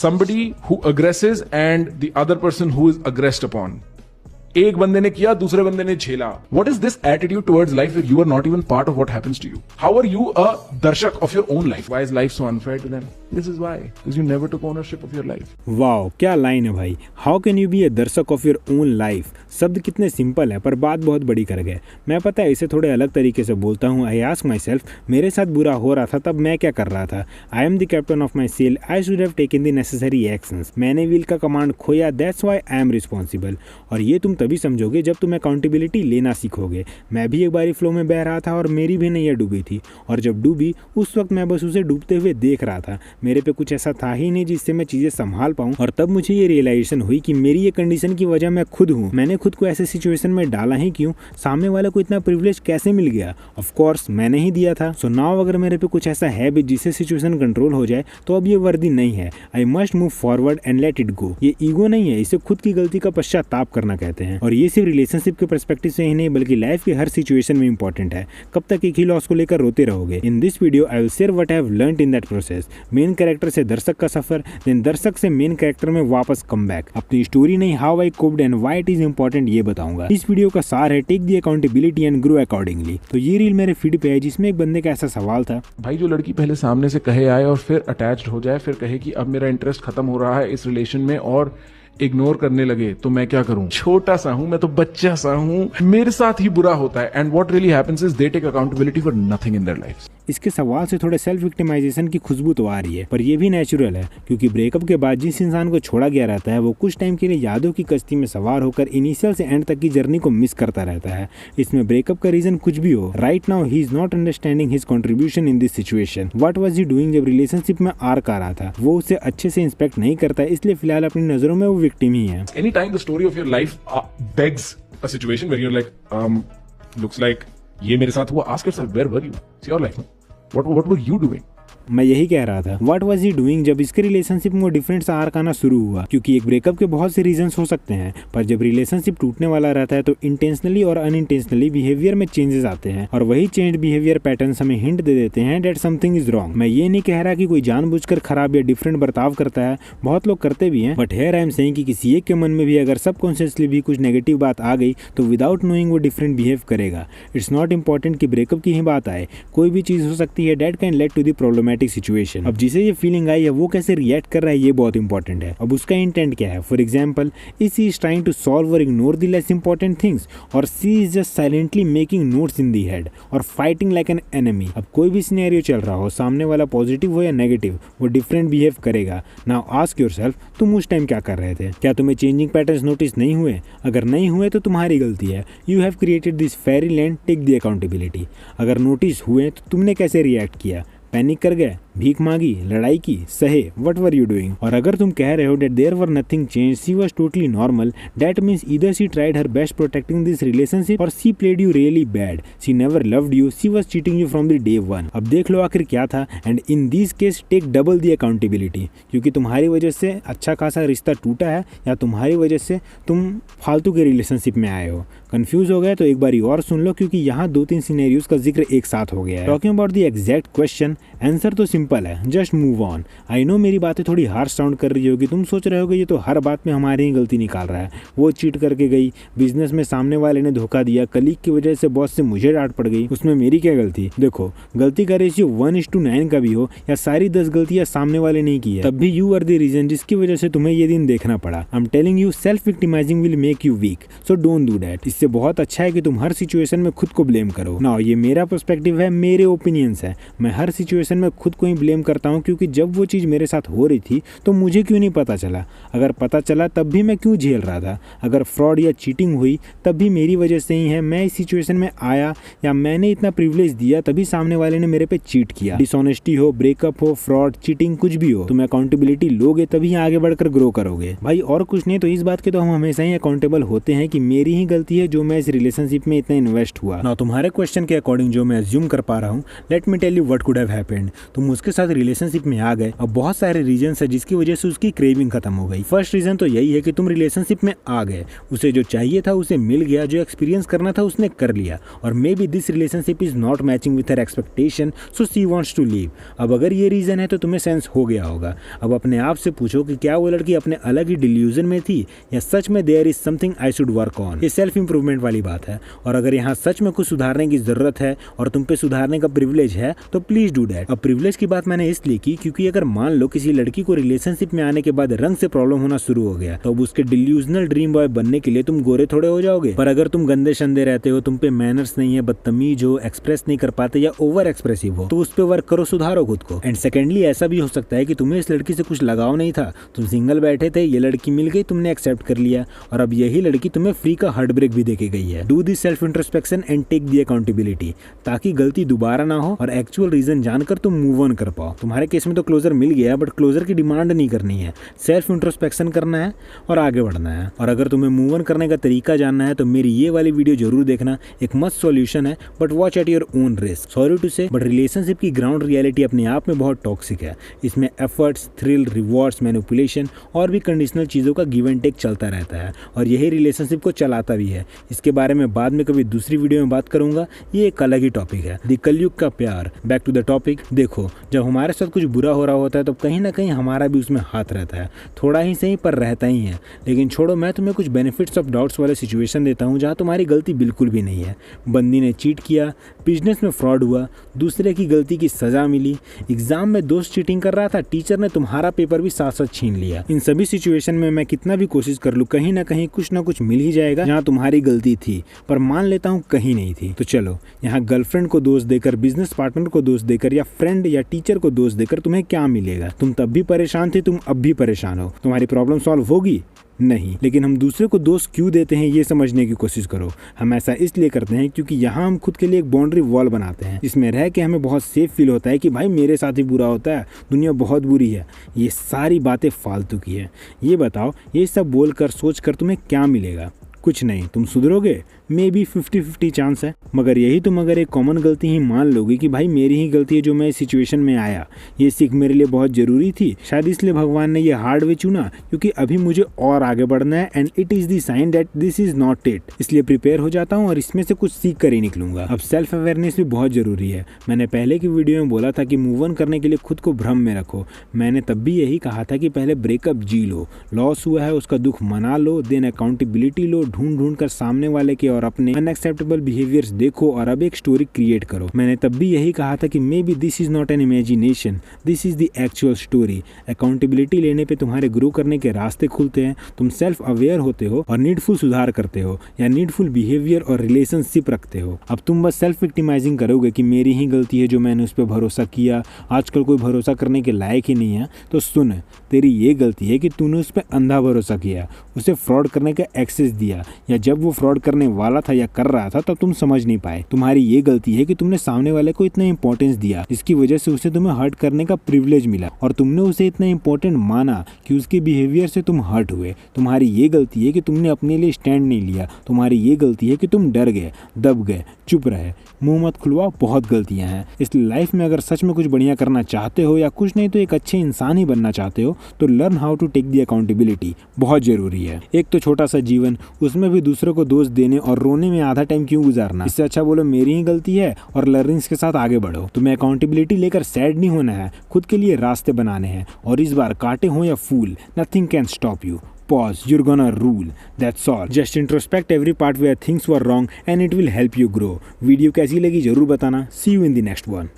somebody who aggresses and the other person who is aggressed upon. एक बंदे ने किया, दूसरे बंदे ने झेला. What is this attitude towards life if you are not even part of what happens to you? How are you a darshak of your own life? Why is life so unfair to them? This is why. Because you never took ownership of your life. Wow, क्या line है भाई. How can you be a दर्शक of your own life? शब्द कितने simple है पर बात बहुत बड़ी कर गए. मैं पता है इसे थोड़े अलग तरीके से बोलता हूँ. I ask myself, मेरे साथ बुरा हो रहा था तब मैं क्या कर रहा था. I am the captain of my sail. I should have taken the necessary actions. मैंने व्हील का कमांड खोया. That's why I am responsible. और ये तुम तभी समझोगे जब तुम अकाउंटेबिलिटी लेना सीखोगे. मैं भी एक बारी फ्लो में बह रहा था और मेरी भी नैया डूबी थी, और जब डूबी उस वक्त मैं बस उसे डूबते हुए देख रहा था. मेरे पे कुछ ऐसा था ही नहीं जिससे मैं चीजें संभाल पाऊं, और तब मुझे ये रियलाइजेशन हुई कि मेरी ये कंडीशन की वजह मैं खुद हूँ. मैंने खुद को ऐसे सिचुएशन में डाला ही क्यों? सामने वाले को इतना प्रिविलेज कैसे मिल गया? ऑफ कोर्स मैंने ही दिया था. सो नाउ अगर मेरे पे कुछ ऐसा है भी जिससे सिचुएशन कंट्रोल हो जाए तो अब ये वर्दी नहीं है. I must move forward and let it go. ये ईगो नहीं है, इसे खुद की गलती का पश्चाताप करना कहते हैं. और ये सिर्फ रिलेशनशिप के पर्सपेक्टिव से ही नहीं बल्कि लाइफ के हर सिचुएशन में इंपॉर्टेंट है. कब तक एक ही लॉस को लेकर रोते रहोगे? In this video I will share what I have learned in that process. Main character से दर्शक का सफर, देन दर्शक से मेन कैरेक्टर में वापस कम बैक. अपनी स्टोरी नहीं, how I coped and why it is important ये बताऊंगा. इस वीडियो का सार है take the accountability and grow accordingly. तो ये रील मेरे फीड पे है जिसमें एक बंदे का ऐसा सवाल था. भाई जो लड़की पहले सामने से कहे आए और फिर अटैच्ड हो जाए, फिर कहे कि अब मेरा इंटरेस्ट खत्म हो रहा है इस रिलेशन में और इग्नोर करने लगे, तो मैं क्या करूं? छोटा सा हूं मैं, तो बच्चा सा हूं, मेरे साथ ही बुरा होता है. And what really happens is they take accountability for nothing in their life. इसके सवाल से थोड़े सेल्फ विक्टिमाइजेशन की खुशबू तो आ रही है, पर यह भी नेचुरल है क्योंकि ब्रेकअप के बाद जिस इंसान को छोड़ा गया रहता है वो कुछ टाइम के लिए यादों की कश्ती में सवार होकर इनिशियल से एंड तक की जर्नी को मिस करता रहता है. इसमें ब्रेकअप का रीजन कुछ भी हो, right now he is not understanding his contribution in this situation. What was he doing जब रिलेशनशिप में आर्क आ रहा था? वो उसे अच्छे से इंस्पेक्ट नहीं करता, इसलिए फिलहाल अपनी नजरों में वो विक्टिम ही है. Anytime the story of your life begs a situation where you're like, looks like ये मेरे साथ हुआ, ask yourself, where were you? It's your life. What were you doing? मैं यही कह रहा था. व्हाट वाज ही डूइंग जब इसके रिलेशनशिप में डिफरेंट सा आर्क आना शुरू हुआ, क्योंकि एक ब्रेकअप के बहुत से रीजंस हो सकते हैं, पर जब रिलेशनशिप टूटने वाला रहता है तो इंटेंशनली और अनइंटेंशनली बिहेवियर में चेंजेस आते हैं, और वही चेंज बिहेवियर पैटर्न्स हमें हिंट दे देते हैं दैट समथिंग इज रॉन्ग. मैं ये नहीं कह रहा कि कोई जानबूझकर खराब या डिफरेंट बर्ताव करता है, बहुत लोग करते भी हैं, but here I am saying कि किसी एक के मन में भी अगर सबकॉन्शियसली भी कुछ नेगेटिव बात आ गई तो विदाउट नोइंग वो डिफरेंट बिहेव करेगा. इट्स नॉट इंपॉर्टेंट कि ब्रेकअप की ही बात आए, कोई भी चीज हो सकती है that can lead to the problematic situation. अब जिसे ये फीलिंग आई है वो कैसे रिएक्ट कर रहा है ये बहुत इंपॉर्टेंट है. अब उसका इंटेंट क्या है? For example, is he is trying to solve और ignore the less important things, और she is just silently making notes in the head और फाइटिंग लाइक एन एनिमी. अब कोई भी सिनेरियो चल रहा हो, सामने वाला पॉजिटिव हो या नेगेटिव, वो डिफरेंट बिहेव करेगा. नाउ आस्क योरसेल्फ, तुम उस टाइम क्या कर रहे थे? क्या तुम्हें चेंजिंग पैटर्न्स नोटिस नहीं हुए? अगर नहीं हुए तो तुम्हारी गलती है. You have created this fairy land, take the accountability. अगर नोटिस हुए तो तुमने कैसे रिएक्ट किया? पैनिक कर गए, भीख मांगी, लड़ाई की, सहे, व्हाट वर यू डूइंग? और अगर तुम कह रहे हो that there were nothing change, she was totally normal, that means either she tried her best protecting this relationship और she played you really bad. She never loved you, she was cheating you from the day one. अब देख लो आखिर क्या था, and in this case take double the accountability, क्योंकि तुम्हारी वजह से अच्छा खासा रिश्ता टूटा है या तुम्हारी वजह से तुम फालतू के रिलेशनशिप में आए हो. कंफ्यूज हो गए तो एक बारी और सुन लो, क्योंकि यहाँ 2-3 सिनेरियोज का जिक्र एक साथ हो गया है. Talking about the exact question, answer तो सिंपल है, just move on. I know मेरी बातें थोड़ी हार्श साउंड कर रही होगी, तुम सोच रहे होगे ये तो हर बात में हमारी ही गलती निकाल रहा है. वो चीट करके गई, बिजनेस में सामने वाले ने धोखा दिया, कलीग की वजह से बॉस से मुझे डांट पड़ गई, उसमें मेरी क्या गलती? देखो, गलती का रेशियो 1:9 का भी हो या सारी 10 गलतियां सामने वाले ने की है, तब भी यू आर द रीजन जिसकी वजह से तुम्हें ये दिन देखना पड़ा. I am telling you, self victimising will make you weak, so don't do that. इससे बहुत अच्छा है कि तुम हर सिचुएशन में खुद को ब्लेम करो. ना, ये मेरा पर्सपेक्टिव है, मेरे ओपिनियंस है. मैं हर सिचुएशन में खुद को ही ब्लेम करता हूँ, क्योंकि जब वो चीज़ मेरे साथ हो रही थी तो मुझे क्यों नहीं पता चला? अगर पता चला तब भी मैं क्यों झेल रहा था? अगर फ्रॉड या चीटिंग हुई तब भी मेरी वजह से ही है. मैं इस सिचुएशन में आया या मैंने इतना प्रिविलेज दिया तभी सामने वाले ने मेरे पे चीट किया. डिसऑनेस्टी हो, ब्रेकअप हो, फ्रॉड, चीटिंग, कुछ भी हो, तुम अकाउंटेबिलिटी लोगे तभी आगे बढ़कर ग्रो करोगे भाई. और कुछ नहीं तो इस बात के तो हम हमेशा ही अकाउंटेबल होते हैं कि मेरी ही गलती है जो मैं इस रिलेशनशिप में इतना इन्वेस्ट हुआ. ना तुम्हारे क्वेश्चन के अकॉर्डिंग जो मैं अज्यूम कर पा रहा हूँ, let me tell you what could have happened, तुम उसके साथ रिलेशनशिप में आ गए। अब बहुत सारे रीजन है जिसकी वजह से उसकी क्रेविंग खत्म हो गई। फर्स्ट रीजन तो यही है कि तुम रिलेशनशिप में आ गए, उसे जो चाहिए था उसे मिल गया, जो एक्सपीरियंस करना था उसने कर लिया, और maybe this relationship is not matching with her expectation so she wants to leave. अब अगर ये रीजन है तो तुम्हें सेंस हो गया होगा। अब अपने आप से पूछो कि क्या वो लड़की अपने अलग ही डिल्यूजन में थी या सच में there is something I should work on. ये सेल्फ इंप्रूवमेंट वाली बात है, और अगर यहाँ सच में कुछ सुधारने की जरूरत है और तुम पे सुधारने का प्रिविलेज है तो प्लीज डू दैट। अब प्रिविलेज की बात मैंने इसलिए की क्योंकि अगर मान लो किसी लड़की को रिलेशनशिप में आने के बाद रंग से प्रॉब्लम होना शुरू हो गया, तो अब उसके डिल्यूजनल ड्रीम बॉय बनने के लिए तुम गोरे थोड़े हो जाओगे। पर अगर तुम गंदे शंदे रहते हो, तुम पे मैनर्स नहीं है, बदतमीज हो, एक्सप्रेस नहीं कर पाते या ओवर एक्सप्रेसिव हो, तो उस पे वर्क करो, सुधारो खुद को। एंड सेकेंडली ऐसा भी हो सकता है कि तुम्हें इस लड़की से कुछ लगाव नहीं था, तुम सिंगल बैठे थे, ये लड़की मिल गई, तुमने एक्सेप्ट कर लिया, और अब यही लड़की तुम्हें फ्री का हार्ट ब्रेक भी देके गई है। Do this self introspection and take the accountability, ताकि गलती दोबारा ना हो और एक्चुअल रीजन जानकर तुम मूव ऑन कर पाओ। तुम्हारे केस में तो क्लोजर मिल गया, बट क्लोजर की डिमांड नहीं करनी है, सेल्फ इंट्रोस्पेक्शन करना है और आगे बढ़ना है। और अगर तुम्हें मूव ऑन करने का तरीका जानना है तो मेरी ये वाली वीडियो जरूर देखना, एक मस्त सॉल्यूशन है, but watch at your own risk. Sorry to say, but relationship की ग्राउंड रियलिटी अपने आप में बहुत टॉक्सिक है। इसमें एफर्ट्स, थ्रिल, रिवॉर्ड्स, मैनिपुलेशन और भी कंडीशनल चीज़ों का गिव एंड टेक चलता रहता है, और यही रिलेशनशिप को चलाता भी है। इसके बारे में बाद में कभी दूसरी वीडियो में बात करूंगा, ये एक अलग ही टॉपिक है। द कलयुग का प्यार। Back to the topic. देखो, जब हमारे साथ कुछ बुरा हो रहा होता है तो कहीं ना कहीं हमारा भी उसमें हाथ रहता है, थोड़ा ही सही पर रहता ही है। लेकिन छोड़ो, मैं तुम्हें कुछ बेनिफिट्स ऑफ डाउट्स वाले सिचुएशन देता हूँ जहाँ तुम्हारी गलती बिल्कुल भी नहीं है। बंदी ने चीट किया, बिजनेस में फ्रॉड हुआ, दूसरे की गलती की सजा मिली, एग्जाम में दोस्त चीटिंग कर रहा था, टीचर ने तुम्हारा पेपर भी साथ साथ छीन लिया। इन सभी सिचुएशन में मैं कितना भी कोशिश कर लूँ, कहीं ना कहीं कुछ ना कुछ मिल ही जाएगा जहाँ तुम्हारी गलती थी, पर मान लेता हूँ कहीं नहीं थी। तो चलो, यहाँ गर्लफ्रेंड को दोष देकर, बिजनेस पार्टनर को दोष देकर या फ्रेंड या टीचर को दोष देकर तुम्हें क्या मिलेगा? तुम तब भी परेशान थे, तुम अब भी परेशान हो। तुम्हारी प्रॉब्लम सॉल्व होगी? नहीं। लेकिन हम दूसरे को दोष क्यों देते हैं ये समझने की कोशिश करो। हम ऐसा इसलिए करते हैं क्योंकि यहाँ हम खुद के लिए एक बाउंड्री वॉल बनाते हैं, जिसमें रह के हमें बहुत सेफ फील होता है कि भाई मेरे साथ ही बुरा होता है, दुनिया बहुत बुरी है। ये सारी बातें फालतू की है। ये बताओ, ये सब बोलकर सोचकर तुम्हें क्या मिलेगा? कुछ नहीं। तुम सुधरोगे? मे बी 50-50 चांस है, मगर यही तुम अगर एक कॉमन गलती ही मान लोगे कि भाई मेरी ही गलती है जो मैं इस सिचुएशन में आया, ये सीख मेरे लिए बहुत जरूरी थी, शायद इसलिए भगवान ने ये हार्ड वे चुना क्योंकि अभी मुझे और आगे बढ़ना है, and it is the sign that this is not it. इसलिए प्रिपेयर हो जाता हूँ और इसमें से कुछ सीख कर ही निकलूंगा। अब सेल्फ अवेयरनेस भी बहुत जरूरी है। मैंने पहले की वीडियो में बोला था कि मूव ऑन करने के लिए खुद को भ्रम में रखो। मैंने तब भी यही कहा था कि पहले ब्रेकअप जी लो, लॉस हुआ है उसका दुख मना लो, देन अकाउंटेबिलिटी लो, ढूंढ कर सामने वाले के और अपने अनएक्सेप्टेबल बिहेवियर्स देखो और अब एक स्टोरी क्रिएट करो। मैंने तब भी यही कहा था कि may be this is not an imagination, this is the actual story. Accountability लेने पे तुम्हारे ग्रो करने के रास्ते खुलते हैं, तुम सेल्फ अवेयर होते हो और नीडफुल सुधार करते हो या नीडफुल बिहेवियर और रिलेशनशिप रखते हो। अब तुम बस सेल्फ विक्टिमाइजिंग करोगे कि मेरी ही गलती है जो मैंने उस पर भरोसा किया, आजकल कोई भरोसा करने के लायक ही नहीं है। तो सुन, तेरी ये गलती है कि तूने उस पर अंधा भरोसा किया, उसे फ्रॉड करने का एक्सेस दिया, या जब वो फ्रॉड करने वाला था या कर रहा था तब तुम समझ नहीं पाए। तुम्हारी ये गलती है कि तुमने सामने वाले को इतना इंपॉर्टेंस दिया जिसकी वजह से उसे तुम्हें हर्ट करने का प्रिविलेज मिला, और तुमने उसे इतना इंपॉर्टेंट माना कि उसके बिहेवियर से तुम हर्ट हुए। तुम्हारी ये गलती है कि तुमने अपने लिए स्टैंड नहीं लिया। तुम्हारी ये गलती है कि तुम डर गए, दब गए, चुप रहे, मुंह मत खुलवाओ। बहुत गलतियां हैं। इसलिए लाइफ में अगर सच में कुछ बढ़िया करना चाहते हो या कुछ नहीं तो एक अच्छे इंसान ही बनना चाहते हो तो learn how to take the accountability बहुत जरूरी है। एक तो छोटा सा जीवन, उसमें भी दूसरों को दोष देने और रोने में आधा टाइम क्यों गुजारना? इससे अच्छा बोलो मेरी ही गलती है और लर्निंग्स के साथ आगे बढ़ो। तुम्हें अकाउंटेबिलिटी लेकर सैड नहीं होना है, खुद के लिए रास्ते बनाने हैं, और इस बार कांटे हो या फूल, nothing can stop you. Pause, you're gonna rule. That's all. Just introspect every part where things were wrong and it will help you grow. Video कैसी लगी जरूर बताना। See you in the next one.